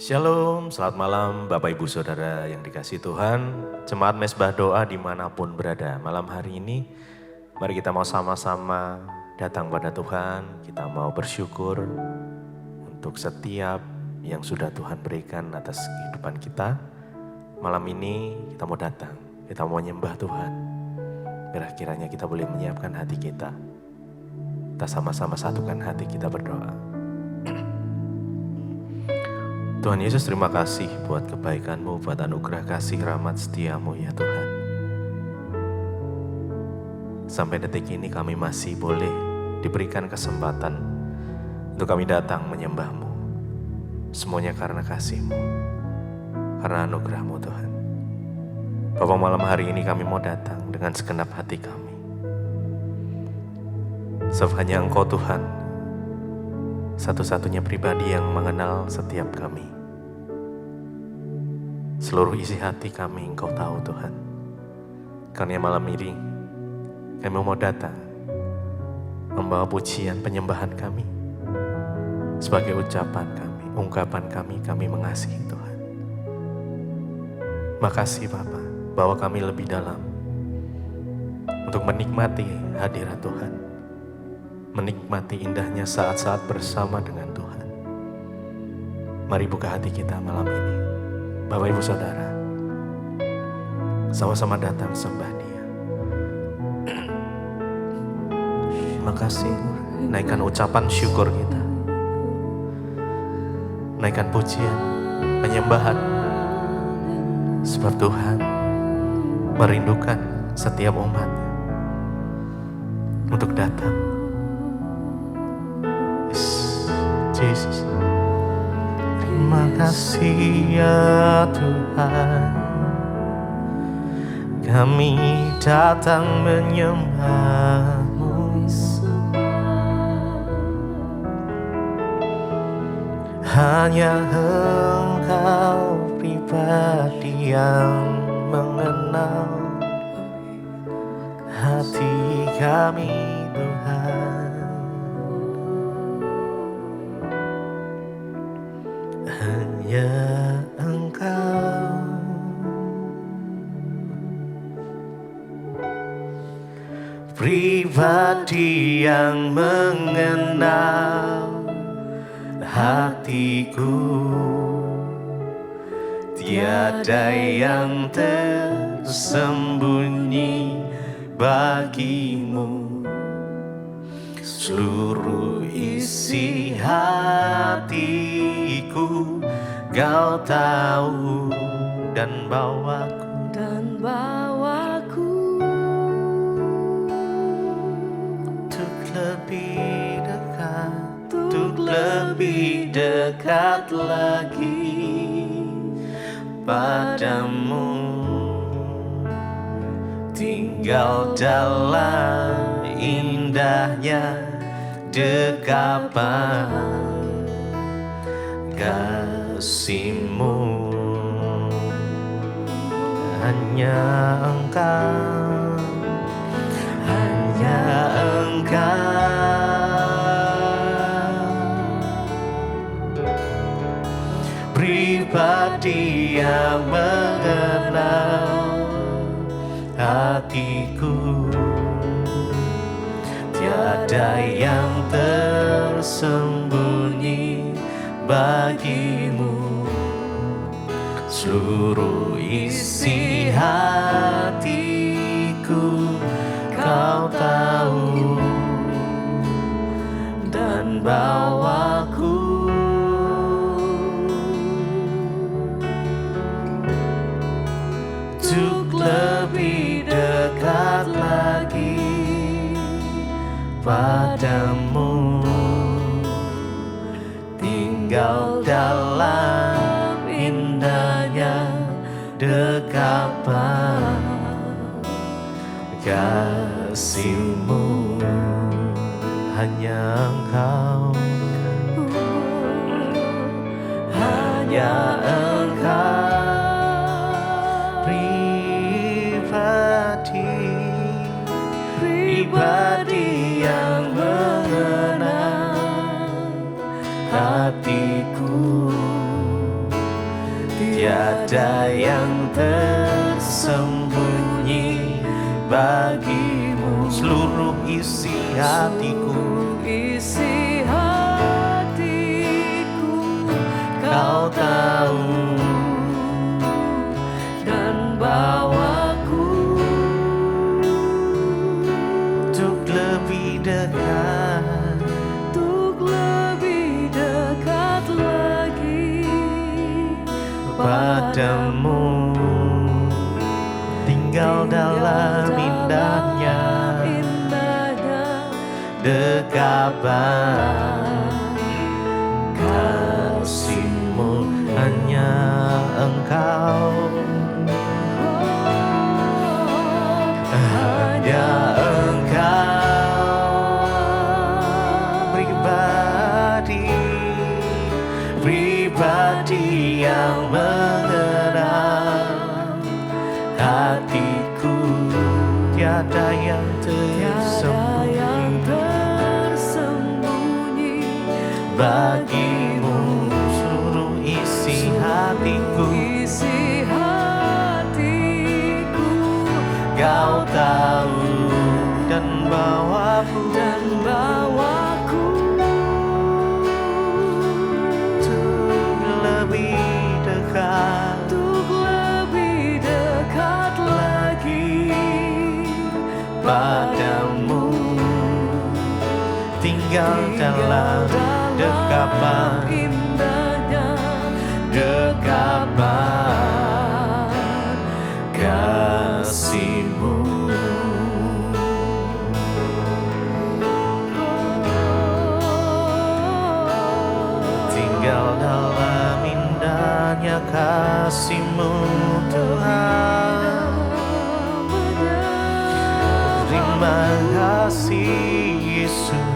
Shalom, selamat malam Bapak Ibu Saudara yang dikasihi Tuhan. Jemaat Mesbah Doa dimanapun berada. Malam hari ini mari kita mau sama-sama datang pada Tuhan. Kita mau bersyukur untuk setiap yang sudah Tuhan berikan atas kehidupan kita. Malam ini kita mau datang, kita mau menyembah Tuhan. Kiranya kita boleh menyiapkan hati kita. Kita sama-sama satukan hati kita berdoa. Tuhan Yesus, terima kasih buat kebaikan-Mu, buat anugerah kasih rahmat setia-Mu ya Tuhan. Sampai detik ini kami masih boleh diberikan kesempatan untuk kami datang menyembah-Mu. Semuanya karena kasih-Mu, karena anugerah-Mu Tuhan. Bapak, malam hari ini kami mau datang dengan segenap hati kami. Sebab hanya Engkau Tuhan, satu-satunya pribadi yang mengenal setiap kami. Seluruh isi hati kami Engkau tahu Tuhan. Karena malam ini kami mau datang membawa pujian penyembahan kami sebagai ucapan kami, ungkapan kami mengasihi Tuhan. Makasih Bapa bahwa kami lebih dalam untuk menikmati hadirat Tuhan, menikmati indahnya saat-saat bersama dengan Tuhan. Mari buka hati kita malam ini. Bapak Ibu Saudara, sama-sama datang sembah Dia. Terima kasih, naikkan ucapan syukur kita, naikkan pujian, penyembahan. Sebab Tuhan merindukan setiap umat-Nya untuk datang. Yesus. Terima kasih ya Tuhan, kami datang menyembah-Mu. Hanya Engkau pribadi yang mengenal hati kami Tuhan. Hanya Engkau pribadi yang mengenal hatiku. Tiada yang tersembunyi bagimu. Seluruh isi hatiku Kau tahu dan bawaku untuk lebih dekat lagi padamu, tinggal dalam indahnya dekapan kasih-Mu. Hanya Engkau pribadi yang mengenal hatiku. Tiada yang tersembunyi bagimu. Seluruh isi hatiku Kau tahu dan bawaku untuk lebih dekat lagi padamu, tinggal dalam indahnya dekapan kasih-Mu. Hanya Engkau, hanya Engkau pribadi yang mengenal hatiku. Tiada yang tersembunyi bagimu. Seluruh isi hatiku, isi hatiku Kau tahu, dan bawaku untuk lebih dekat, untuk lebih dekat lagi padamu. Tinggal dalam indahnya dekapan kasih-Mu, hanya Engkau, hanya Engkau pribadi yang mengenal hatiku. Tiada yang tersembunyi bagimu. Seluruh isi hatiku, isi hatiku Kau tahu, dan bawaku untuk lebih dekat, untuk lebih dekat lagi padamu. Tinggal dalam dekapan, indahnya dekapan kasih-Mu. Tinggal dalam indahnya kasih-Mu, Tuhan. Terima kasih Yesus.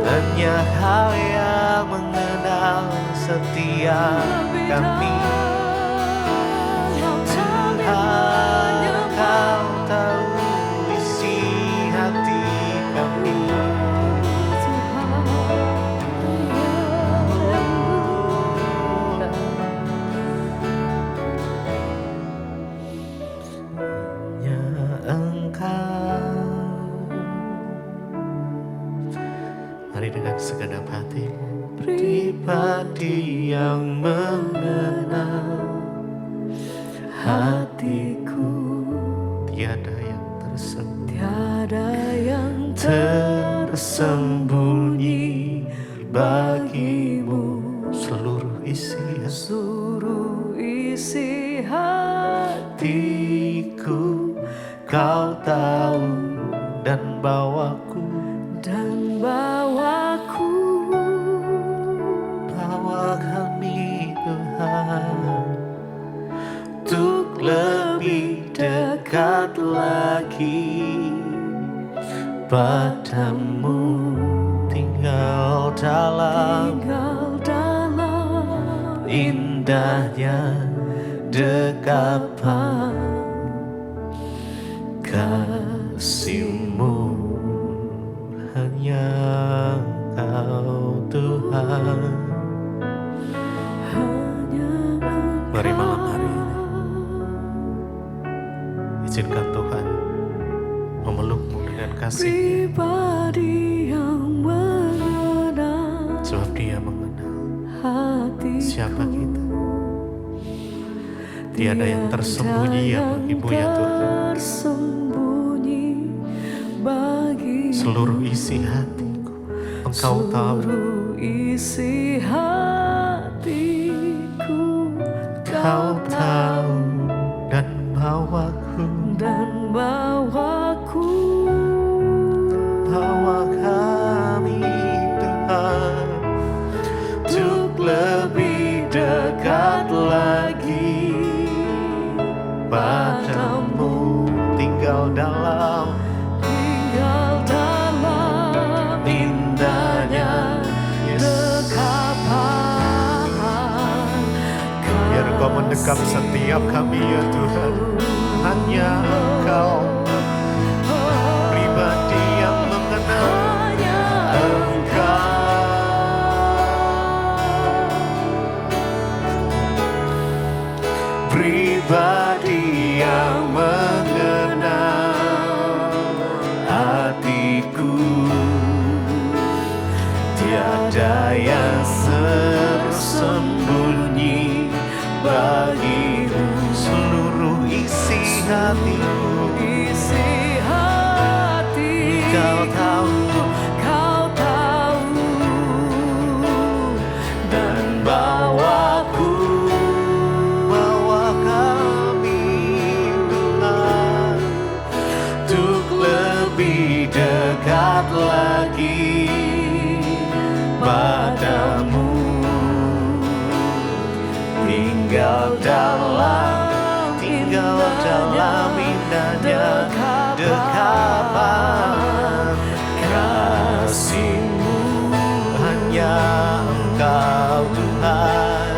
Hanya Kau yang mengenal setiap kami. Tuhan, Kau tahu isi hati kami. Hanya Engkau. Mari dengan segenap hati, pribadi yang mengenal hatiku. Tiada yang tersembunyi bagimu. Seluruh isi hatiku Kau tahu, dan bawaku bawa kami Tuhan untuk lebih dekat lagi padamu. Tinggal dalam indahnya dekapan kasih-Mu, hanya Engkau Tuhan. Mari malam hari ini izinkan Tuhan memelukmu dengan kasih-Nya, sebab Dia mengenal siapa kita. Tiada yang tersembunyi ya bagimu ya Tuhan. Seluruh isi hatiku Engkau tahu. Kau tahu, dan bawaku bawa kami Tuhan untuk lebih dekat lagi padamu. Tinggal dalam indahnya dekapan. Biar Engkau mendekap setiap kami ya Tuhan. Hanya Engkau pribadi yang mengenal Engkau. yang mengenal hatiku. Tiada yang tersembunyi bagimu. Seluruh isi hatiku, isi hati Kau tahu, Kau tahu, dan bawa kami Tuhan untuk lebih dekat lagi padamu. Tinggal dalam indahnya dekapan kasih-Mu. Hanya Engkau Tuhan,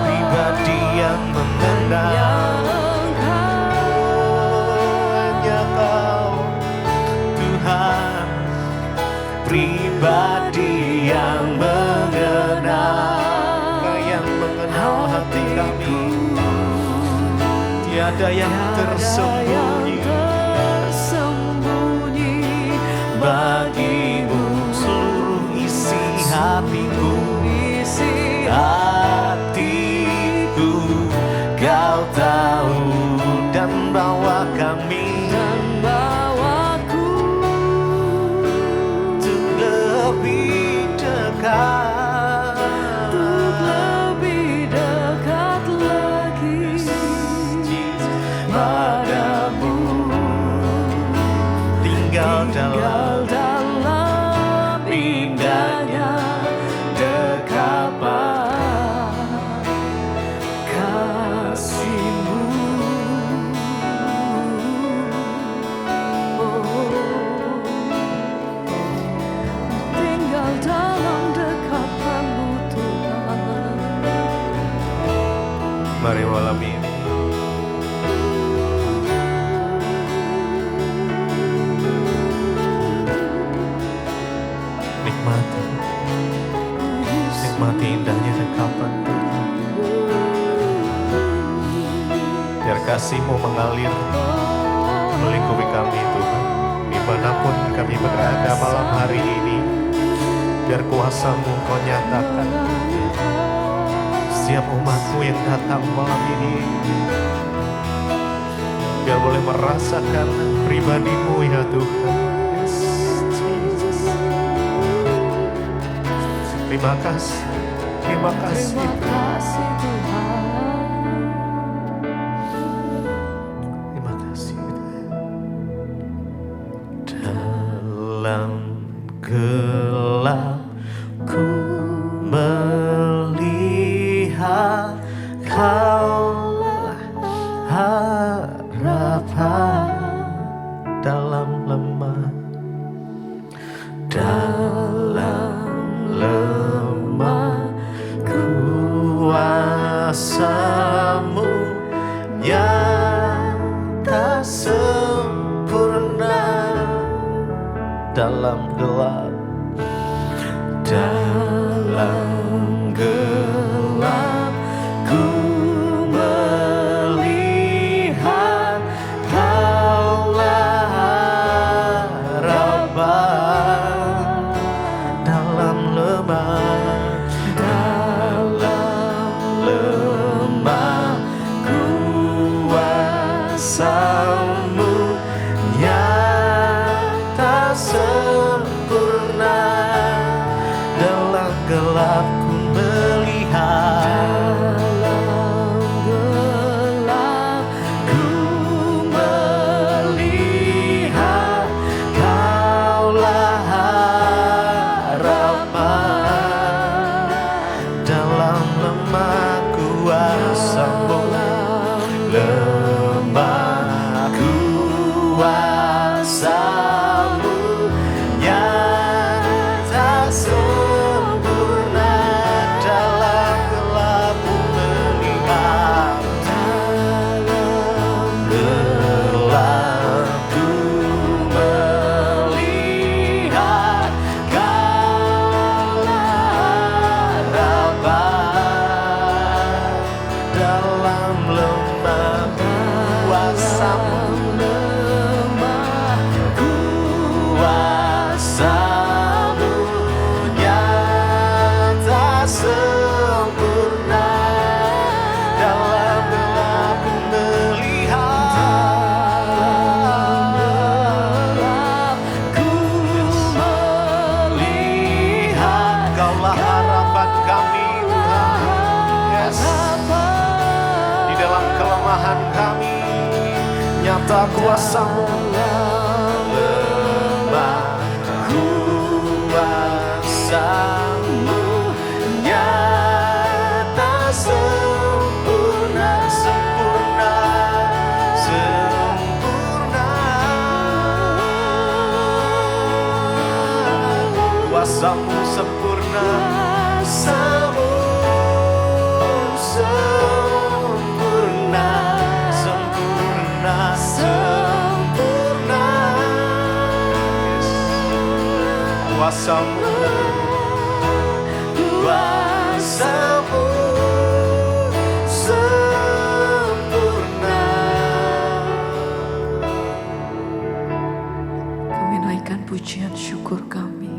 pribadi yang mengenal. Hanya Kau Tuhan, pribadi yang mengenal hati kami. Tiada yang tersembunyi bagimu. Seluruh isi hatiku, Kau tahu, dan bawa kami untuk lebih dekat lagi padamu. Tinggal dalam indahnya dekapan kasih-Mu. Tinggal dalam dekapan-Mu Tuhan. Mari malam ini nikmati indahnya dekapan Tuhan. Biar kasih-Mu mengalir melingkupi kami Tuhan, dimanapun kami berada malam hari ini. Biar kuasa-Mu Kau nyatakan setiap umat-Mu yang datang malam ini, biar boleh merasakan pribadi-Mu ya Tuhan. Yes, Jesus. Terima kasih Terima kasih Tuhan. Terima kasih. Dalam gelap ku melihat Kaulah harapan. Dalam lemah kuasa-Mu nyata sempurna. Dalam gelap ku melihat Kaulah harapan. Dalam lemah kuasa-Mu nyata sempurna. Dalam gelap ku melihat Kaulah harapan. Dalam lemah kuasa-Mu, lemah kuasa-Mu nyata sempurna. Dalam gelap ku melihat Kaulah harapan. Dalam lemah nyata kuasa-Mu. Lemah kuasa-Mu nyata sempurna, sempurna, sempurna. Kuasa-Mu sempurna, kuasa-Mu sempurna, sempurna, sempurna. Kuasa-Mu, kuasa-Mu sempurna. Kami naikkan pujian syukur kami.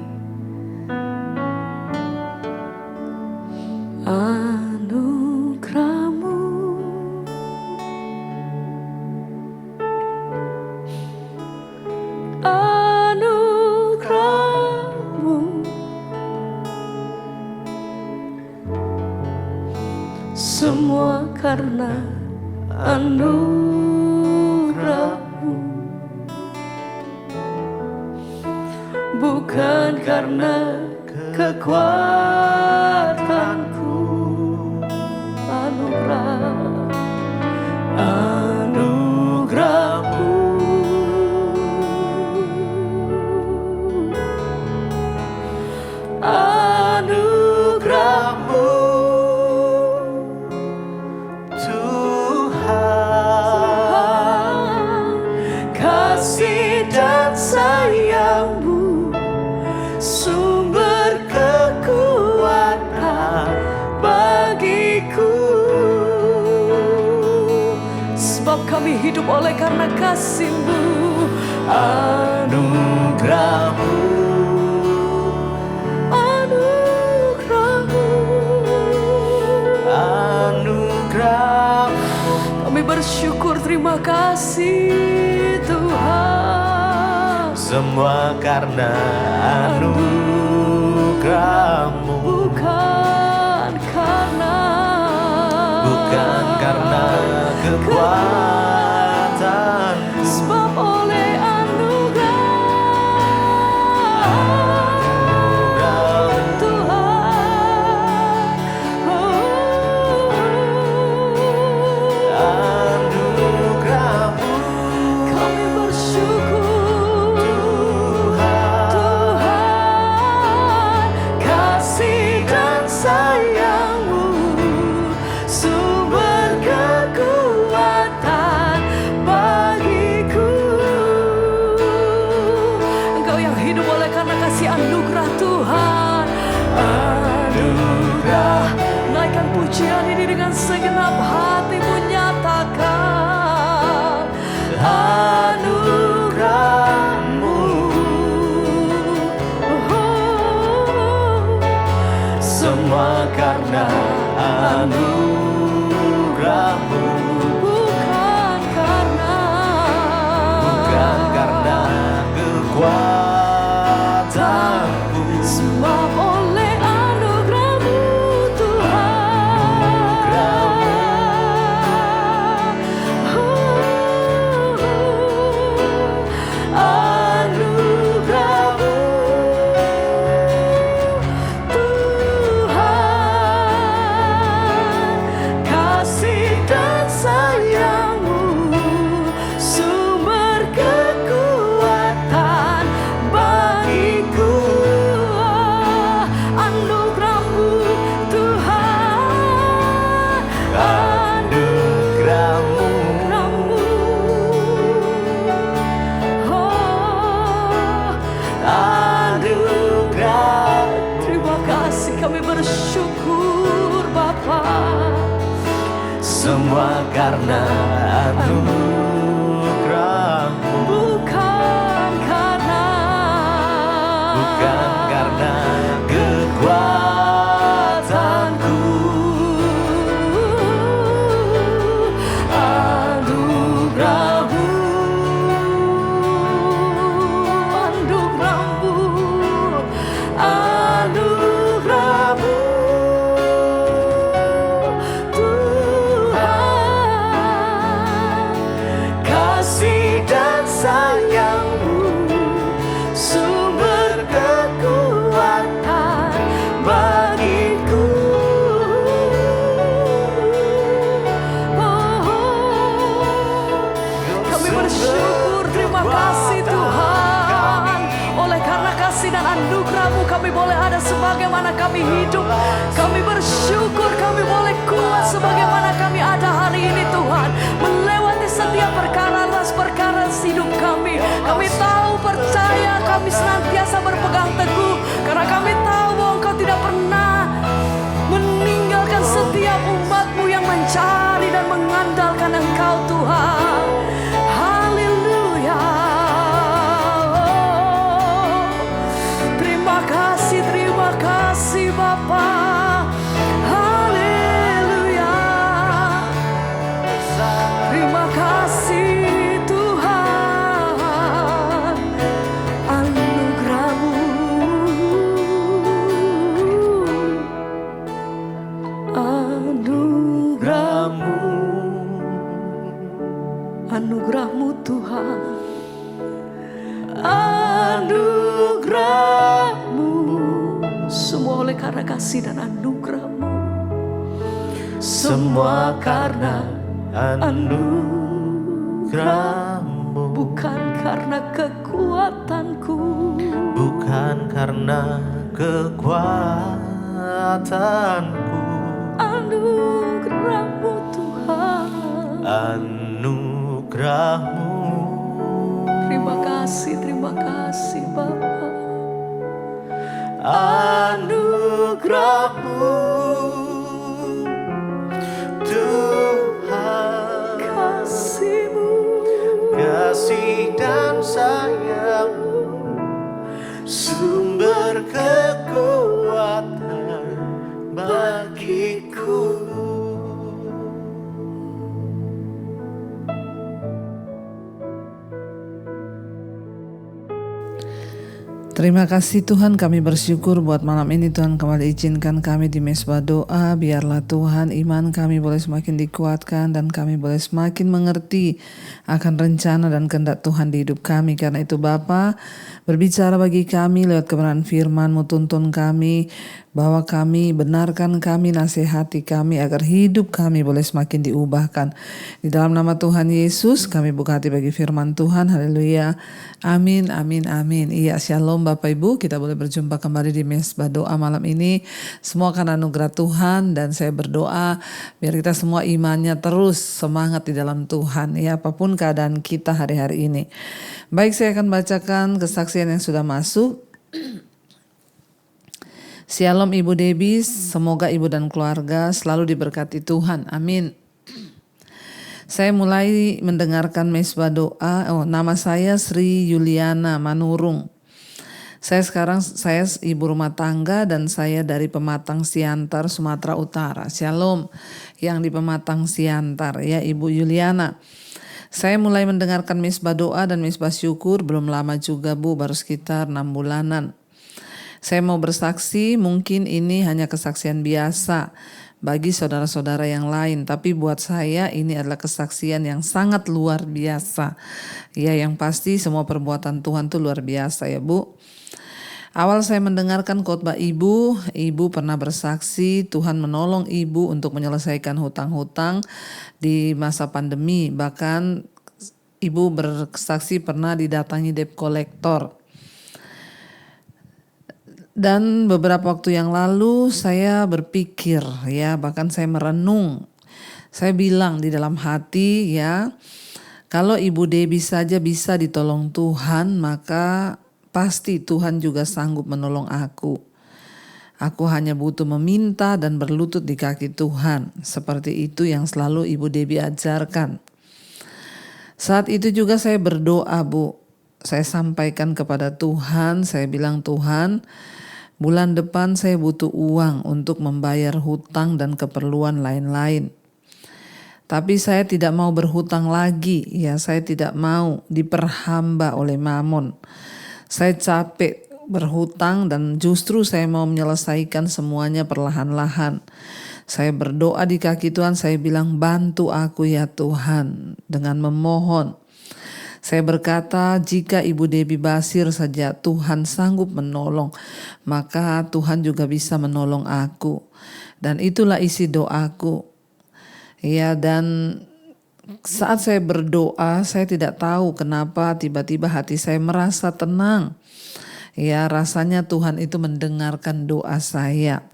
Anugerah-Mu anugerah-Mu semua karena anugerah-Mu, bukan karena kekuatanku. Anugerah-Mu anugerah-Mu Tuhan, kasih dan sayang-Mu sumber kekuatan bagiku. Sebab kami hidup oleh karena kasih-Mu. Anugerah-Mu anugerah-Mu anugerah-Mu. Kami bersyukur, terima kasih Tuhan. Semua karena anugerah-Mu, Bukan karena kekuatan-Mu. sebab oleh anugerah Tuhan. Anugerah-Mu Kami bersyukur Tuhan, kasih dan sayang-Mu sumber kekuatan bagiku. Engkau yang hidup oleh karena kasih anugerah Tuhan. Anugerah, naikkan pujian ini dengan segenap hatimu, nyatakan anugerah-Mu. semua karena anugerah-Mu, Bukan karena kekuatan-Mu. sebab oleh anugerah-Mu Tuhan. Anugerah-Mu Tuhan, kasih dan sayang-Mu sumber kekuatan bagiku. Anugerah-Mu Tuhan, Anugerah-Mu, oh, anugerah. terima kasih, kami bersyukur Bapa. Semua karena anugerah-Mu, Bukan karena kekuatanku. anugerah-Mu, anugerah-Mu, anugerah-Mu Tuhan, sayang-Mu, sumber kekuatan bagiku. Kami bersyukur, terima kasih Tuhan. Oleh karena kasih dan anugerah-Mu kami boleh ada sebagaimana kami hidup. Kami bersyukur kami boleh kuat sebagaimana kami ada hari ini Tuhan. Melewati setiap perkara hidup kami. Kami tahu, percaya, kami senantiasa berpegang teguh. Karena kami tahu bahwa Engkau tidak pernah meninggalkan setiap umat-Mu yang mencari dan mengandalkan Engkau Tuhan. Haleluya. Terima kasih Bapa. Haleluya. Terima kasih Tuhan, anugerah-Mu. Anugerah-Mu Tuhan, anugerah-Mu, semua oleh karena kasih dan anugerah-Mu, Semua karena anugerah-Mu, bukan karena kekuatanku, bukan karena kekuatanku. anugerah-Mu Tuhan. Anugerah-Mu, Terima kasih Bapa. anugerah-Mu, Tuhan. Kasih-Mu, Kasih dan sayang-Mu, sumber kekuatan bagiku. Terima kasih Tuhan, kami bersyukur buat malam ini Tuhan kembali izinkan kami di Mesbah Doa. Biarlah Tuhan iman kami boleh semakin dikuatkan dan kami boleh semakin mengerti akan rencana dan kehendak Tuhan di hidup kami. Karena itu Bapa, berbicara bagi kami lewat kebenaran firman-Mu, tuntun kami, bahwa kami, benarkan kami, nasihati kami agar hidup kami boleh semakin diubahkan. Di dalam nama Tuhan Yesus kami buka hati bagi firman Tuhan. Haleluya. Amin, amin, amin. Iya, shalom Bapak Ibu, kita boleh berjumpa kembali di Mesbah Doa malam ini. Semua karena anugerah Tuhan, dan saya berdoa biar kita semua imannya terus semangat di dalam Tuhan, ya, apapun keadaan kita hari-hari ini. Baik, saya akan bacakan kesaksian yang sudah masuk. Shalom Ibu Debbie, semoga Ibu dan keluarga selalu diberkati Tuhan. Amin. Saya mulai mendengarkan Mesbah Doa. Nama saya Sri Yuliana Manurung. Saya ibu rumah tangga dan saya dari Pematang Siantar, Sumatera Utara. Shalom yang di Pematang Siantar, ya Ibu Yuliana. Saya mulai mendengarkan Mesbah Doa dan Mesbah Syukur belum lama juga Bu, baru sekitar 6 bulanan. Saya mau bersaksi, mungkin ini hanya kesaksian biasa bagi saudara-saudara yang lain, tapi buat saya ini adalah kesaksian yang sangat luar biasa. Ya, yang pasti semua perbuatan Tuhan itu luar biasa ya Bu. Awal saya mendengarkan khotbah Ibu pernah bersaksi Tuhan menolong Ibu untuk menyelesaikan hutang-hutang di masa pandemi. Bahkan Ibu bersaksi pernah didatangi debt collector. Dan beberapa waktu yang lalu saya berpikir, ya, bahkan saya merenung. Saya bilang di dalam hati, ya, kalau Ibu Debbie saja bisa ditolong Tuhan, maka pasti Tuhan juga sanggup menolong aku. Aku hanya butuh meminta dan berlutut di kaki Tuhan. Seperti itu yang selalu Ibu Debbie ajarkan. Saat itu juga saya berdoa Bu. Saya sampaikan kepada Tuhan, saya bilang, Tuhan, bulan depan saya butuh uang untuk membayar hutang dan keperluan lain-lain. Tapi saya tidak mau berhutang lagi, ya, saya tidak mau diperhamba oleh mamon. Saya capek berhutang dan justru saya mau menyelesaikan semuanya perlahan-lahan. Saya berdoa di kaki Tuhan, saya bilang, bantu aku ya Tuhan, dengan memohon. Saya berkata, jika Ibu Debbie Basir saja Tuhan sanggup menolong, maka Tuhan juga bisa menolong aku. Dan itulah isi doaku. Ya, dan saat saya berdoa, saya tidak tahu kenapa tiba-tiba hati saya merasa tenang. Ya, rasanya Tuhan itu mendengarkan doa saya.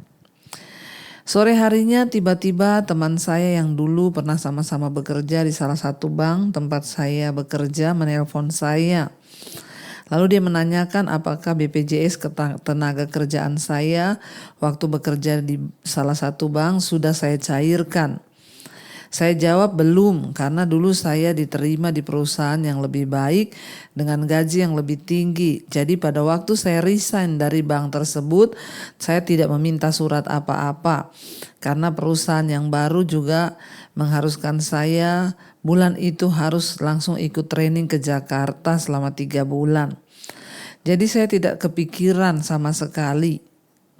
Sore harinya tiba-tiba teman saya yang dulu pernah sama-sama bekerja di salah satu bank tempat saya bekerja menelpon saya. Lalu dia menanyakan apakah BPJS tenaga kerjaan saya waktu bekerja di salah satu bank sudah saya cairkan. Saya jawab belum, karena dulu saya diterima di perusahaan yang lebih baik dengan gaji yang lebih tinggi. Jadi pada waktu saya resign dari bank tersebut, saya tidak meminta surat apa-apa. Karena perusahaan yang baru juga mengharuskan saya bulan itu harus langsung ikut training ke Jakarta selama 3 bulan. Jadi saya tidak kepikiran sama sekali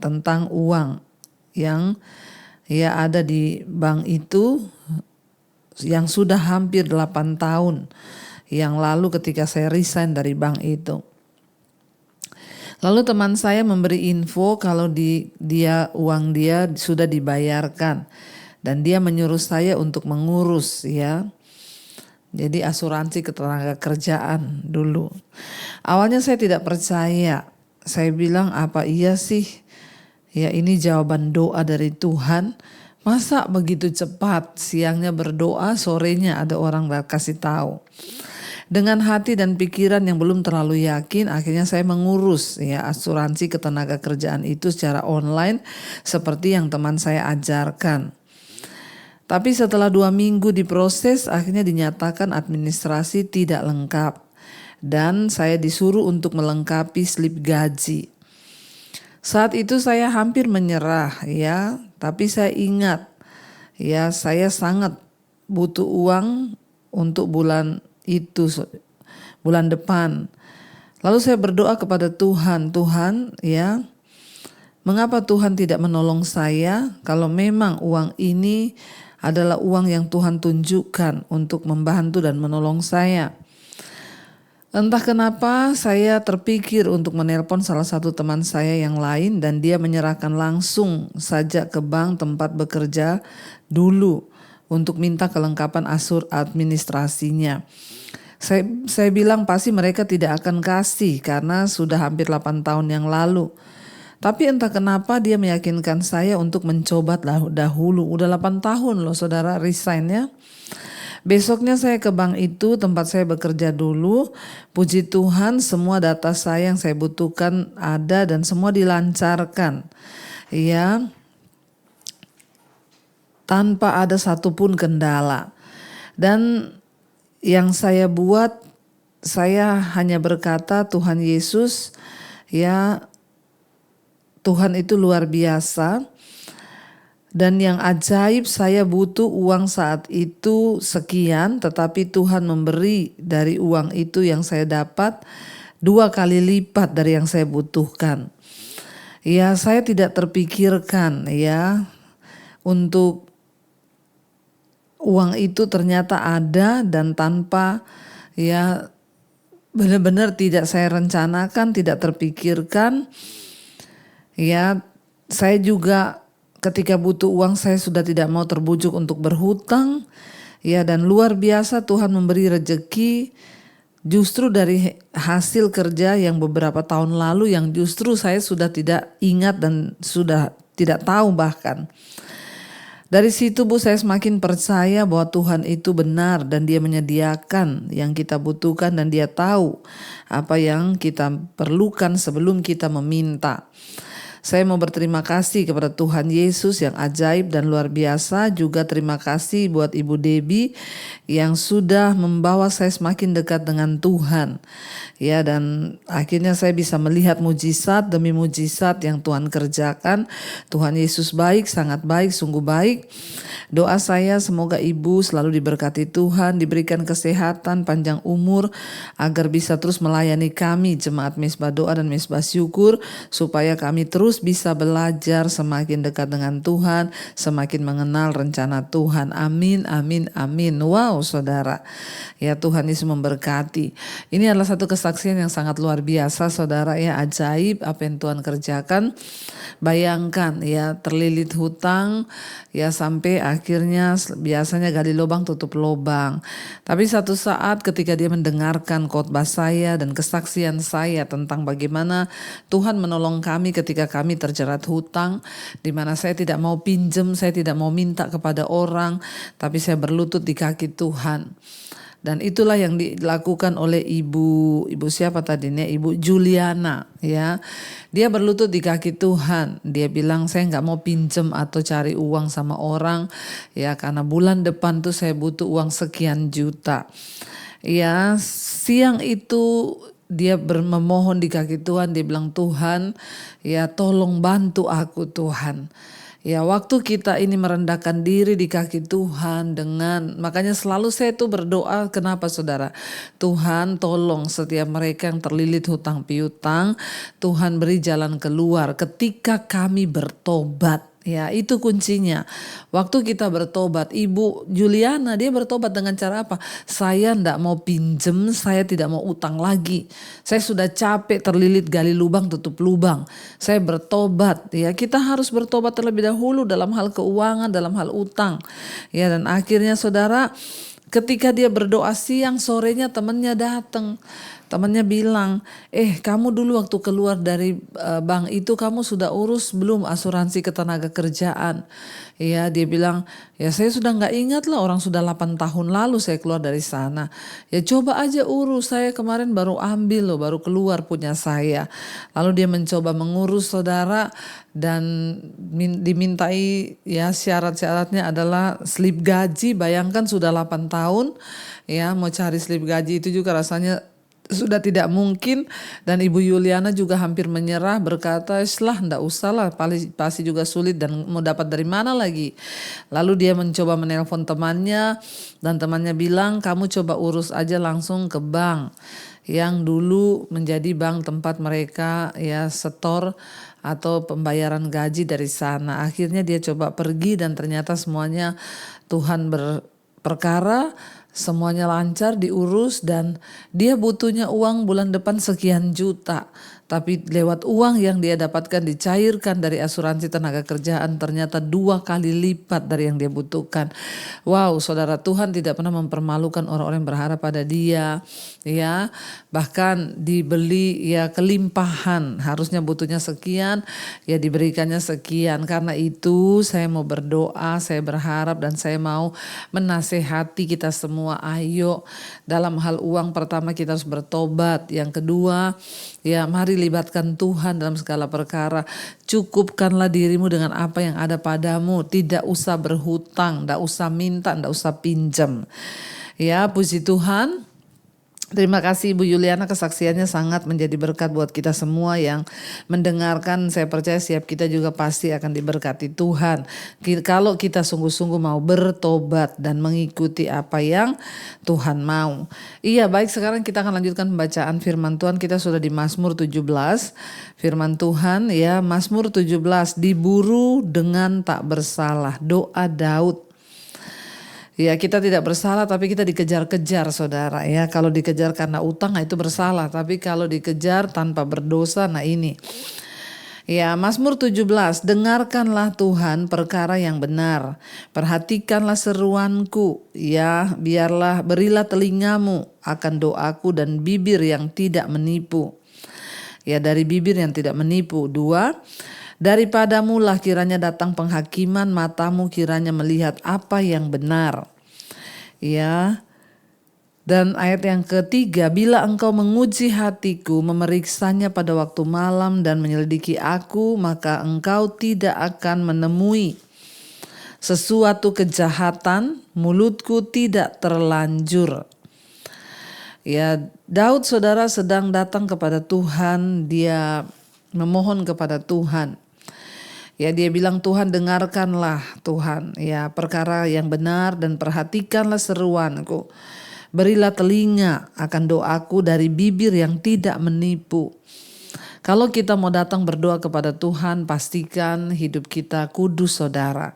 tentang uang yang ada di bank itu yang sudah hampir 8 tahun yang lalu ketika saya resign dari bank itu. Lalu teman saya memberi info kalau uang dia sudah dibayarkan dan dia menyuruh saya untuk mengurus ya. Jadi asuransi ketenaga kerjaan dulu. Awalnya saya tidak percaya. Saya bilang apa iya sih? Ya ini jawaban doa dari Tuhan. Masa begitu cepat, siangnya berdoa, sorenya ada orang kasih tahu. Dengan hati dan pikiran yang belum terlalu yakin, akhirnya saya mengurus ya asuransi ketenaga kerjaan itu secara online seperti yang teman saya ajarkan. Tapi setelah 2 minggu diproses, akhirnya dinyatakan administrasi tidak lengkap. Dan saya disuruh untuk melengkapi slip gaji. Saat itu saya hampir menyerah ya, tapi saya ingat ya saya sangat butuh uang untuk bulan itu, bulan depan. Lalu saya berdoa kepada Tuhan ya, mengapa Tuhan tidak menolong saya kalau memang uang ini adalah uang yang Tuhan tunjukkan untuk membantu dan menolong saya. Entah kenapa saya terpikir untuk menelpon salah satu teman saya yang lain dan dia menyerahkan langsung saja ke bank tempat bekerja dulu untuk minta kelengkapan administrasinya. Saya bilang pasti mereka tidak akan kasih karena sudah hampir 8 tahun yang lalu. Tapi entah kenapa dia meyakinkan saya untuk mencoba dahulu. Udah 8 tahun loh saudara resign ya. Besoknya saya ke bank itu tempat saya bekerja dulu. Puji Tuhan semua data saya yang saya butuhkan ada dan semua dilancarkan. Ya, tanpa ada satupun kendala. Dan yang saya buat, saya hanya berkata Tuhan Yesus, ya Tuhan itu luar biasa. Dan yang ajaib saya butuh uang saat itu sekian, tetapi Tuhan memberi dari uang itu yang saya dapat 2 kali lipat dari yang saya butuhkan. Ya saya tidak terpikirkan ya untuk uang itu ternyata ada dan tanpa ya benar-benar tidak saya rencanakan, tidak terpikirkan. Ya saya juga ketika butuh uang saya sudah tidak mau terbujuk untuk berhutang. Ya dan luar biasa Tuhan memberi rejeki justru dari hasil kerja yang beberapa tahun lalu yang justru saya sudah tidak ingat dan sudah tidak tahu bahkan. Dari situ Bu saya semakin percaya bahwa Tuhan itu benar dan dia menyediakan yang kita butuhkan dan dia tahu apa yang kita perlukan sebelum kita meminta. Saya mau berterima kasih kepada Tuhan Yesus yang ajaib dan luar biasa. Juga terima kasih buat Ibu Debbie yang sudah membawa saya semakin dekat dengan Tuhan. Ya dan akhirnya saya bisa melihat mujizat demi mujizat yang Tuhan kerjakan. Tuhan Yesus baik, sangat baik, sungguh baik. Doa saya semoga Ibu selalu diberkati Tuhan, diberikan kesehatan, panjang umur agar bisa terus melayani kami Jemaat Mesbah Doa dan Mesbah Syukur supaya kami terus terus bisa belajar semakin dekat dengan Tuhan, semakin mengenal rencana Tuhan. Amin, amin, amin. Wow saudara, ya Tuhan Yesus memberkati. Ini adalah satu kesaksian yang sangat luar biasa saudara ya, ajaib apa yang Tuhan kerjakan. Bayangkan ya, terlilit hutang ya sampai akhirnya biasanya gali lubang tutup lubang. Tapi satu saat ketika dia mendengarkan khotbah saya dan kesaksian saya tentang bagaimana Tuhan menolong kami ketika kami terjerat hutang, di mana saya tidak mau pinjam, saya tidak mau minta kepada orang, tapi saya berlutut di kaki Tuhan. Dan itulah yang dilakukan oleh ibu siapa tadinya, Ibu Juliana ya. Dia berlutut di kaki Tuhan. Dia bilang saya nggak mau pinjem atau cari uang sama orang ya, karena bulan depan tuh saya butuh uang sekian juta. Ya, siang itu dia memohon di kaki Tuhan, dia bilang Tuhan ya tolong bantu aku Tuhan. Ya waktu kita ini merendahkan diri di kaki Tuhan makanya selalu saya tuh berdoa, kenapa saudara? Tuhan tolong setiap mereka yang terlilit hutang piutang, Tuhan beri jalan keluar ketika kami bertobat. Ya itu kuncinya. Waktu kita bertobat, Ibu Juliana dia bertobat dengan cara apa? Saya tidak mau pinjem, saya tidak mau utang lagi. Saya sudah capek terlilit gali lubang tutup lubang. Saya bertobat. Ya kita harus bertobat terlebih dahulu dalam hal keuangan, dalam hal utang. Ya dan akhirnya saudara, ketika dia berdoa siang, sorenya temannya datang. Temannya bilang, kamu dulu waktu keluar dari bank itu kamu sudah urus belum asuransi ketenaga kerjaan? Ya dia bilang, ya saya sudah gak ingat lah, orang sudah 8 tahun lalu saya keluar dari sana. Ya coba aja urus, saya kemarin baru ambil loh, baru keluar punya saya. Lalu dia mencoba mengurus saudara dan dimintai ya syarat-syaratnya adalah slip gaji. Bayangkan sudah 8 tahun ya mau cari slip gaji itu juga rasanya sudah tidak mungkin, dan Ibu Yuliana juga hampir menyerah berkata ndak usah lah, pasti juga sulit dan mau dapat dari mana lagi. Lalu dia mencoba menelpon temannya dan temannya bilang kamu coba urus aja langsung ke bank yang dulu menjadi bank tempat mereka ya setor atau pembayaran gaji dari sana. Akhirnya dia coba pergi dan ternyata semuanya Tuhan berperkara. Semuanya lancar diurus dan dia butuhnya uang bulan depan sekian juta. Tapi lewat uang yang dia dapatkan dicairkan dari asuransi tenaga kerjaan ternyata 2 kali lipat dari yang dia butuhkan. Wow saudara, Tuhan tidak pernah mempermalukan orang-orang yang berharap pada dia. Ya, bahkan dibeli ya kelimpahan, harusnya butuhnya sekian ya diberikannya sekian. Karena itu saya mau berdoa, saya berharap dan saya mau menasehati kita semua, ayo dalam hal uang pertama kita harus bertobat. Yang kedua ya mari libatkan Tuhan dalam segala perkara. Cukupkanlah dirimu dengan apa yang ada padamu. Tidak usah berhutang, tidak usah minta, tidak usah pinjam. Ya puji Tuhan. Terima kasih Ibu Yuliana, kesaksiannya sangat menjadi berkat buat kita semua yang mendengarkan. Saya percaya setiap kita juga pasti akan diberkati Tuhan. Kalau kita sungguh-sungguh mau bertobat dan mengikuti apa yang Tuhan mau. Iya baik, sekarang kita akan lanjutkan pembacaan firman Tuhan. Kita sudah di Mazmur 17. Firman Tuhan ya, Mazmur 17, diburu dengan tak bersalah. Doa Daud. Ya kita tidak bersalah tapi kita dikejar-kejar saudara ya. Kalau dikejar karena utang nah itu bersalah. Tapi kalau dikejar tanpa berdosa nah ini. Ya Mazmur 17, dengarkanlah Tuhan perkara yang benar. Perhatikanlah seruanku. Ya berilah telingamu akan doaku dan bibir yang tidak menipu. Ya dari bibir yang tidak menipu. 2, daripadamulah kiranya datang penghakiman, matamu kiranya melihat apa yang benar. Ya. Dan ayat yang ketiga, bila engkau menguji hatiku, memeriksanya pada waktu malam dan menyelidiki aku, maka engkau tidak akan menemui sesuatu kejahatan, mulutku tidak terlanjur. Ya, Daud saudara sedang datang kepada Tuhan, dia memohon kepada Tuhan. Ya dia bilang Tuhan dengarkanlah Tuhan ya perkara yang benar dan perhatikanlah seruanku. Berilah telinga akan doaku dari bibir yang tidak menipu. Kalau kita mau datang berdoa kepada Tuhan, pastikan hidup kita kudus saudara.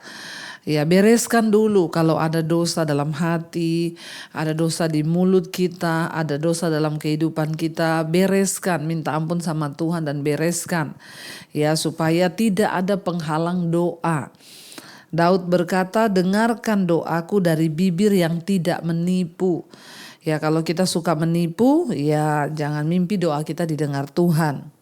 Ya, bereskan dulu kalau ada dosa dalam hati, ada dosa di mulut kita, ada dosa dalam kehidupan kita, bereskan, minta ampun sama Tuhan dan bereskan. Ya, supaya tidak ada penghalang doa. Daud berkata, dengarkan doaku dari bibir yang tidak menipu. Ya, kalau kita suka menipu, ya jangan mimpi doa kita didengar Tuhan.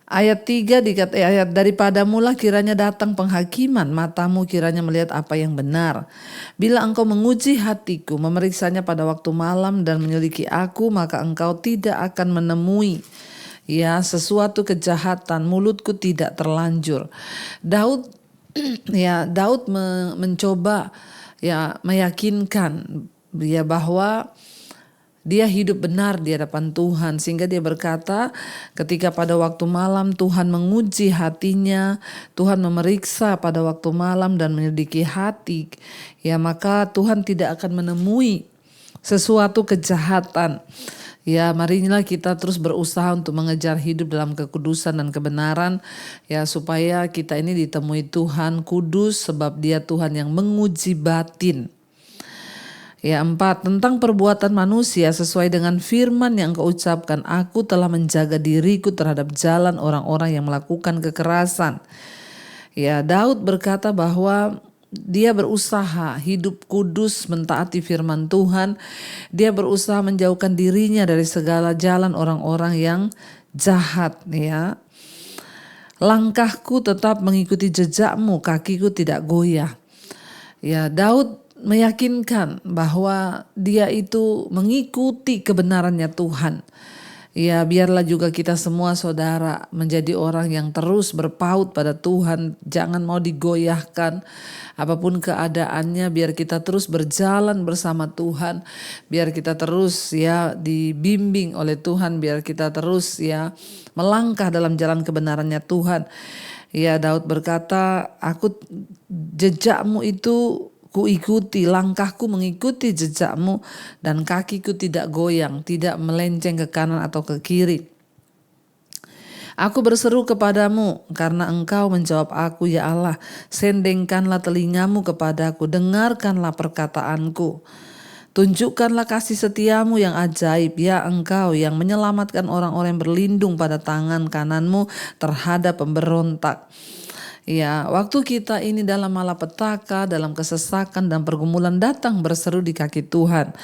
Ayat 3 ayat daripadamulah kiranya datang penghakiman, matamu kiranya melihat apa yang benar. Bila engkau menguji hatiku, memeriksanya pada waktu malam dan menyelidiki aku, maka engkau tidak akan menemui sesuatu kejahatan, mulutku tidak terlanjur. Daud mencoba meyakinkan bahwa dia hidup benar di hadapan Tuhan, sehingga dia berkata ketika pada waktu malam Tuhan menguji hatinya, Tuhan memeriksa pada waktu malam dan menyelidiki hati, maka Tuhan tidak akan menemui sesuatu kejahatan. Marilah kita terus berusaha untuk mengejar hidup dalam kekudusan dan kebenaran, supaya kita ini ditemui Tuhan kudus, sebab Dia Tuhan yang menguji batin. 4, tentang perbuatan manusia sesuai dengan firman yang Engkau ucapkan, aku telah menjaga diriku terhadap jalan orang-orang yang melakukan kekerasan. Daud berkata bahwa dia berusaha hidup kudus, mentaati firman Tuhan. Dia berusaha menjauhkan dirinya dari segala jalan orang-orang yang jahat. Langkahku tetap mengikuti jejakmu, kakiku tidak goyah. Daud meyakinkan bahwa dia itu mengikuti kebenarannya Tuhan. Biarlah juga kita semua saudara menjadi orang yang terus berpaut pada Tuhan. Jangan mau digoyahkan apapun keadaannya, biar kita terus berjalan bersama Tuhan. Biar kita terus dibimbing oleh Tuhan, biar kita terus melangkah dalam jalan kebenarannya Tuhan. Daud berkata, aku jejakmu itu ku ikuti, langkahku mengikuti jejakmu dan kakiku tidak goyang, tidak melenceng ke kanan atau ke kiri. Aku berseru kepadamu karena engkau menjawab aku, ya Allah. Sendengkanlah telingamu kepadaku, dengarkanlah perkataanku. Tunjukkanlah kasih setiamu yang ajaib, ya engkau yang menyelamatkan orang-orang yang berlindung pada tangan kananmu terhadap pemberontak. Waktu kita ini dalam malapetaka, dalam kesesakan dan pergumulan, datang berseru di kaki Tuhan.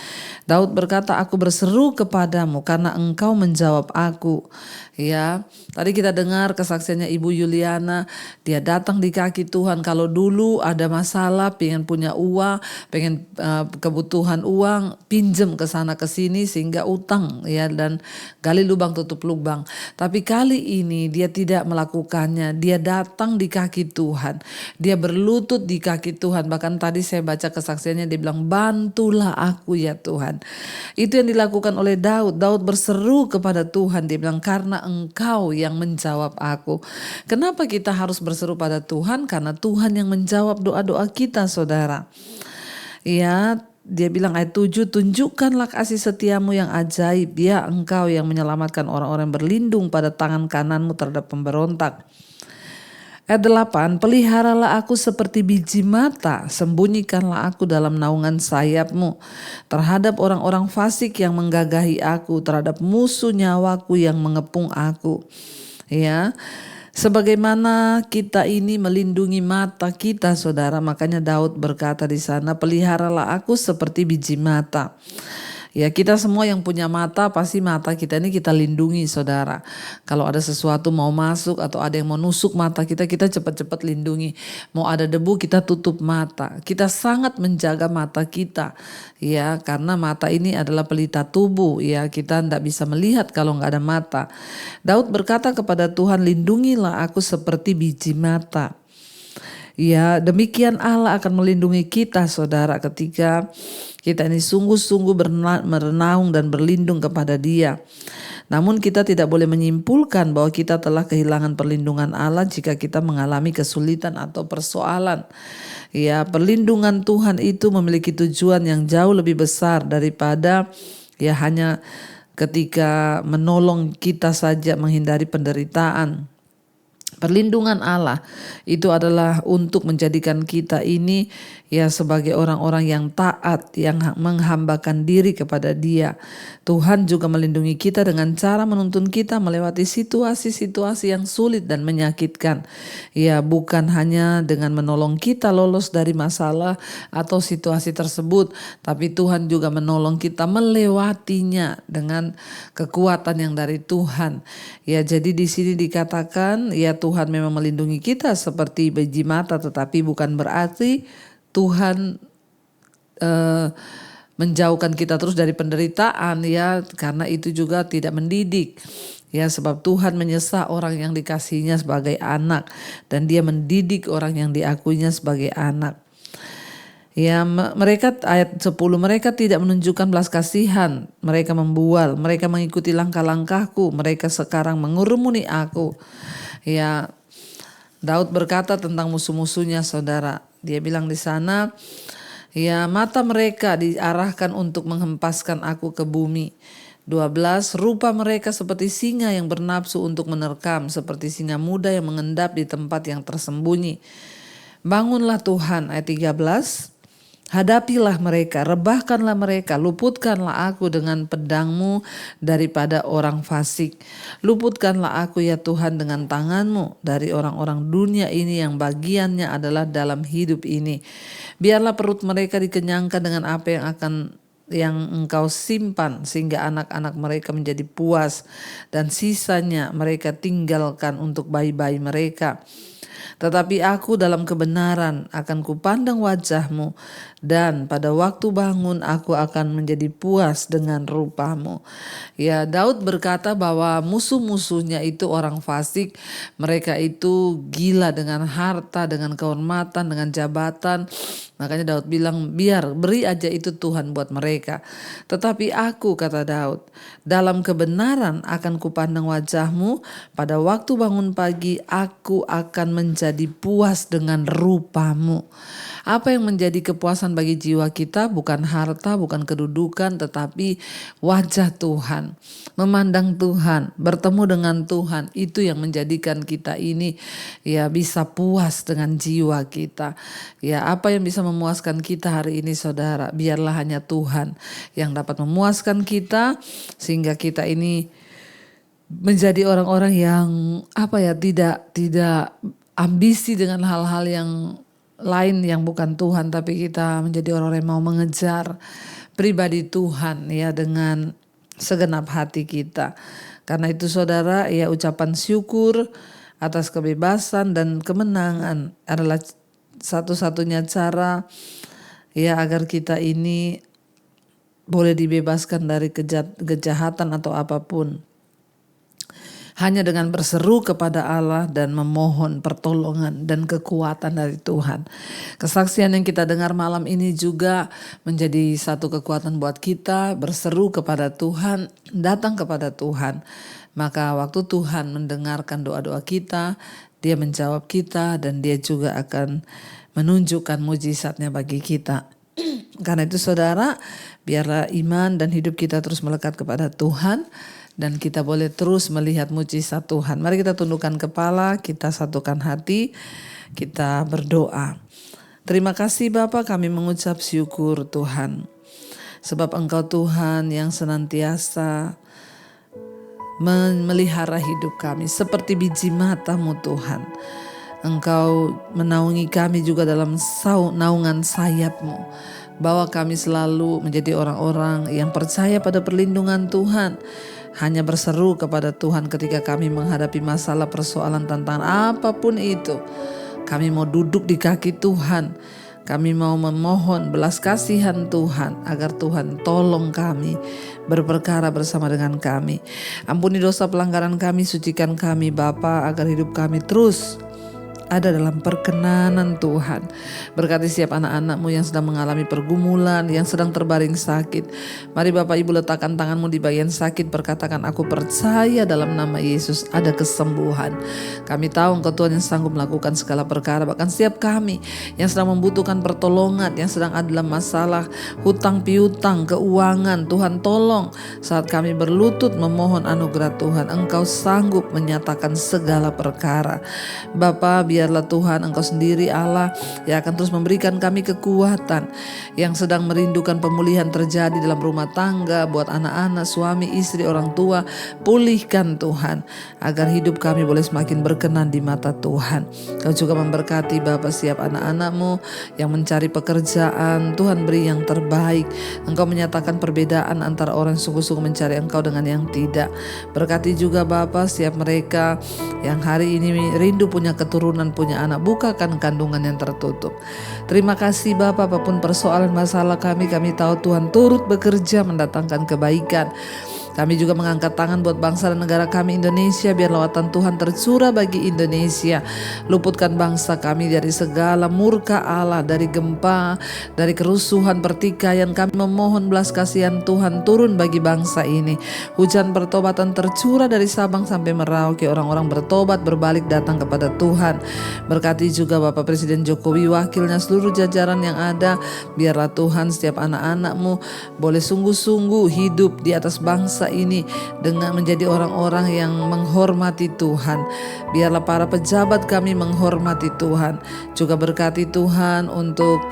Daud berkata, aku berseru kepadamu karena engkau menjawab aku. Tadi kita dengar kesaksiannya Ibu Yuliana, dia datang di kaki Tuhan. Kalau dulu ada masalah, pengen punya uang, pengen kebutuhan uang, pinjem ke sana ke sini sehingga utang dan gali lubang tutup lubang. Tapi kali ini dia tidak melakukannya, dia datang di kaki Tuhan. Dia berlutut di kaki Tuhan. Bahkan tadi saya baca kesaksiannya, dia bilang, bantulah aku ya Tuhan. Itu yang dilakukan oleh Daud. Daud berseru kepada Tuhan. Dia bilang, karena engkau yang menjawab aku. Kenapa kita harus berseru pada Tuhan? Karena Tuhan yang menjawab doa-doa kita saudara. Dia bilang ayat 7, tunjukkanlah kasih setiamu yang ajaib, ya engkau yang menyelamatkan orang-orang berlindung pada tangan kananmu terhadap pemberontak. Ayat 8, peliharalah aku seperti biji mata, sembunyikanlah aku dalam naungan sayapmu terhadap orang-orang fasik yang menggagahi aku, terhadap musuh nyawaku yang mengepung aku. Sebagaimana kita ini melindungi mata kita saudara, makanya Daud berkata di sana, peliharalah aku seperti biji mata. Kita semua yang punya mata, pasti mata kita ini kita lindungi saudara. Kalau ada sesuatu mau masuk atau ada yang mau nusuk mata kita, kita cepat-cepat lindungi. Mau ada debu, kita tutup mata. Kita sangat menjaga mata kita. Karena mata ini adalah pelita tubuh. Kita tidak bisa melihat kalau nggak ada mata. Daud berkata kepada Tuhan, lindungilah aku seperti biji mata. Demikian Allah akan melindungi kita saudara ketika kita ini sungguh-sungguh merenaung dan berlindung kepada Dia. Namun kita tidak boleh menyimpulkan bahwa kita telah kehilangan perlindungan Allah jika kita mengalami kesulitan atau persoalan. Perlindungan Tuhan itu memiliki tujuan yang jauh lebih besar daripada hanya ketika menolong kita saja menghindari penderitaan. Perlindungan Allah itu adalah untuk menjadikan kita ini ya sebagai orang-orang yang taat, yang menghambakan diri kepada Dia. Tuhan juga melindungi kita dengan cara menuntun kita melewati situasi-situasi yang sulit dan menyakitkan. Ya, bukan hanya dengan menolong kita lolos dari masalah atau situasi tersebut, tapi Tuhan juga menolong kita melewatinya dengan kekuatan yang dari Tuhan. Ya, jadi di sini dikatakan ya Tuhan memang melindungi kita seperti biji mata, tetapi bukan berarti Tuhan menjauhkan kita terus dari penderitaan ya, karena itu juga tidak mendidik. Ya, sebab Tuhan menyesah orang yang dikasihinya sebagai anak dan Dia mendidik orang yang diakuinya sebagai anak. Ya, mereka ayat 10, mereka tidak menunjukkan belas kasihan, mereka membual, mereka mengikuti langkah-langkahku, mereka sekarang mengurumuni aku. Ya, Daud berkata tentang musuh-musuhnya, saudara. Dia bilang di sana, ya mata mereka diarahkan untuk menghempaskan aku ke bumi. 12, rupa mereka seperti singa yang bernafsu untuk menerkam, seperti singa muda yang mengendap di tempat yang tersembunyi. Bangunlah Tuhan, ayat 13. Hadapilah mereka, rebahkanlah mereka, luputkanlah aku dengan pedang-Mu daripada orang fasik. Luputkanlah aku ya Tuhan dengan tangan-Mu dari orang-orang dunia ini yang bagiannya adalah dalam hidup ini. Biarlah perut mereka dikenyangkan dengan apa yang Engkau simpan, sehingga anak-anak mereka menjadi puas dan sisanya mereka tinggalkan untuk bayi-bayi mereka. Tetapi aku dalam kebenaran akan kupandang wajah-Mu, dan pada waktu bangun aku akan menjadi puas dengan rupa-Mu. Ya, Daud berkata bahwa musuh-musuhnya itu orang fasik. Mereka itu gila dengan harta, dengan kehormatan, dengan jabatan. Makanya Daud bilang, beri aja itu Tuhan buat mereka. Tetapi aku, kata Daud, dalam kebenaran akan kupandang wajah-Mu. Pada waktu bangun pagi aku akan menjadi puas dengan rupa-Mu. Apa yang menjadi kepuasan bagi jiwa kita? Bukan harta, bukan kedudukan, tetapi wajah Tuhan, memandang Tuhan, bertemu dengan Tuhan. Itu yang menjadikan kita ini ya bisa puas dengan jiwa kita. Ya, apa yang bisa memuaskan kita hari ini, saudara? Biarlah hanya Tuhan yang dapat memuaskan kita, sehingga kita ini menjadi orang-orang yang tidak ambisi dengan hal-hal yang lain yang bukan Tuhan, tapi kita menjadi orang-orang yang mau mengejar pribadi Tuhan ya dengan segenap hati kita. Karena itu saudara, ya ucapan syukur atas kebebasan dan kemenangan adalah satu-satunya cara ya agar kita ini boleh dibebaskan dari kejahatan atau apapun. Hanya dengan berseru kepada Allah dan memohon pertolongan dan kekuatan dari Tuhan. Kesaksian yang kita dengar malam ini juga menjadi satu kekuatan buat kita, berseru kepada Tuhan, datang kepada Tuhan. Maka waktu Tuhan mendengarkan doa-doa kita, Dia menjawab kita dan Dia juga akan menunjukkan mujizatnya bagi kita. Karena itu saudara, biarlah iman dan hidup kita terus melekat kepada Tuhan, dan kita boleh terus melihat mujizat Tuhan. Mari kita tundukkan kepala, kita satukan hati, kita berdoa. Terima kasih Bapa, kami mengucap syukur Tuhan. Sebab Engkau Tuhan yang senantiasa memelihara hidup kami seperti biji mata-Mu Tuhan. Engkau menaungi kami juga dalam naungan sayap-Mu. Bawa kami selalu menjadi orang-orang yang percaya pada perlindungan Tuhan. Hanya berseru kepada Tuhan ketika kami menghadapi masalah, persoalan, tantangan apapun itu. Kami mau duduk di kaki Tuhan. Kami mau memohon belas kasihan Tuhan agar Tuhan tolong kami berperkara bersama dengan kami. Ampuni dosa pelanggaran kami, sucikan kami Bapa, agar hidup kami terus ada dalam perkenanan Tuhan. Berkati setiap anak-anak-Mu yang sedang mengalami pergumulan, yang sedang terbaring sakit. Mari Bapak Ibu letakkan tangan-Mu di bagian sakit, berkatakan, aku percaya dalam nama Yesus ada kesembuhan. Kami tahu Engkau Tuhan yang sanggup melakukan segala perkara. Bahkan setiap kami yang sedang membutuhkan pertolongan, yang sedang ada dalam masalah hutang piutang, keuangan, Tuhan tolong. Saat kami berlutut memohon anugerah Tuhan, Engkau sanggup menyatakan segala perkara. Bapa, biarlah Tuhan Engkau sendiri Allah yang akan terus memberikan kami kekuatan, yang sedang merindukan pemulihan terjadi dalam rumah tangga, buat anak-anak, suami, istri, orang tua. Pulihkan Tuhan, agar hidup kami boleh semakin berkenan di mata Tuhan. Kau juga memberkati Bapa setiap anak-anak-Mu yang mencari pekerjaan. Tuhan beri yang terbaik. Engkau menyatakan perbedaan antara orang yang sungguh-sungguh mencari Engkau dengan yang tidak. Berkati juga Bapa setiap mereka yang hari ini rindu punya keturunan, punya anak. Bukakan kandungan yang tertutup. Terima kasih Bapa, apapun persoalan masalah kami tahu Tuhan turut bekerja mendatangkan kebaikan. Kami juga mengangkat tangan buat bangsa dan negara kami Indonesia. Biar lawatan Tuhan tercurah bagi Indonesia. Luputkan bangsa kami dari segala murka Allah, dari gempa, dari kerusuhan, pertikaian. Kami memohon belas kasihan Tuhan turun bagi bangsa ini. Hujan pertobatan tercurah dari Sabang sampai Merauke. Orang-orang bertobat, berbalik, datang kepada Tuhan. Berkati juga Bapak Presiden Jokowi, wakilnya, seluruh jajaran yang ada. Biarlah Tuhan setiap anak-anak-Mu boleh sungguh-sungguh hidup di atas bangsa ini dengan menjadi orang-orang yang menghormati Tuhan. Biarlah para pejabat kami menghormati Tuhan. Juga berkati Tuhan untuk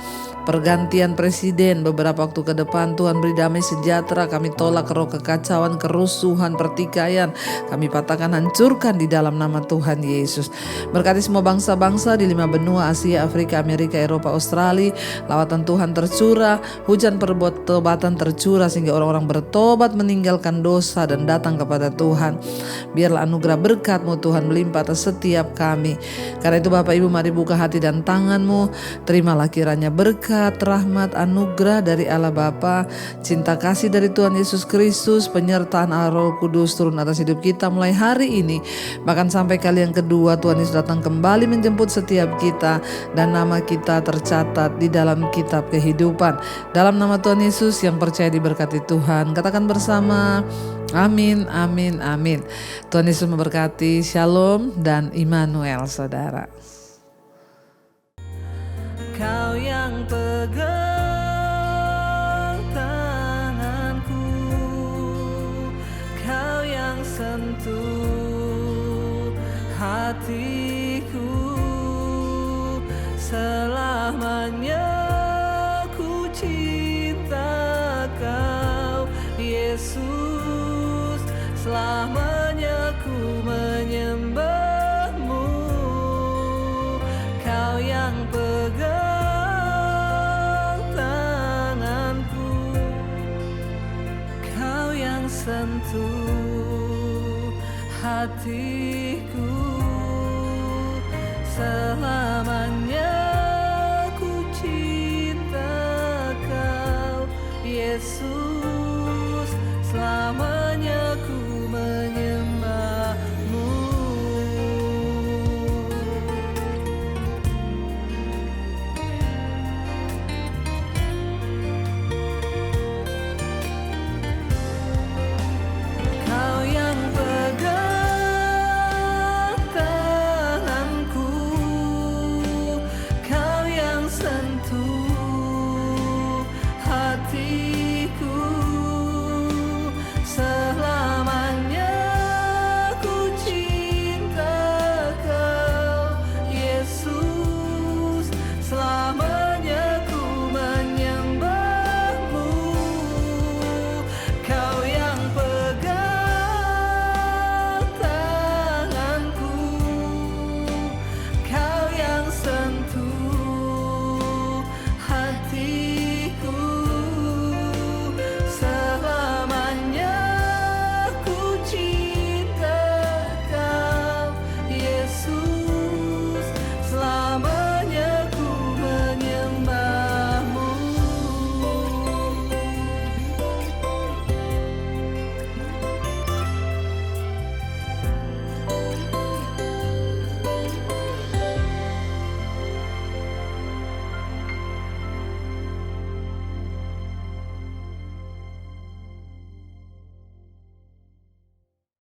pergantian presiden beberapa waktu ke depan. Tuhan beri damai sejahtera. Kami tolak roh kekacauan, kerusuhan, pertikaian. Kami patahkan, hancurkan di dalam nama Tuhan Yesus. Berkati semua bangsa-bangsa di 5 benua, Asia, Afrika, Amerika, Eropa, Australia. Lawatan Tuhan tercurah, hujan pertobatan tercurah, sehingga orang-orang bertobat, meninggalkan dosa dan datang kepada Tuhan. Biarlah anugerah berkat-Mu Tuhan melimpah atas setiap kami. Karena itu Bapak Ibu, mari buka hati dan tangan-Mu. Terimalah kiranya berkat, rahmat, anugerah dari Allah Bapa, cinta kasih dari Tuhan Yesus Kristus, penyertaan Allah Roh Kudus turun atas hidup kita mulai hari ini, bahkan sampai kali yang kedua Tuhan Yesus datang kembali menjemput setiap kita, dan nama kita tercatat di dalam kitab kehidupan. Dalam nama Tuhan Yesus yang percaya diberkati Tuhan, katakan bersama, amin, amin, amin. Tuhan Yesus memberkati. Shalom dan Immanuel, saudara. Kau yang pegang tanganku, Kau yang sentuh hatiku. Selamanya ku cinta Kau, Yesus. Selamanya ku menyembah-Mu. Kau yang pegang sentuh hatiku selamanya.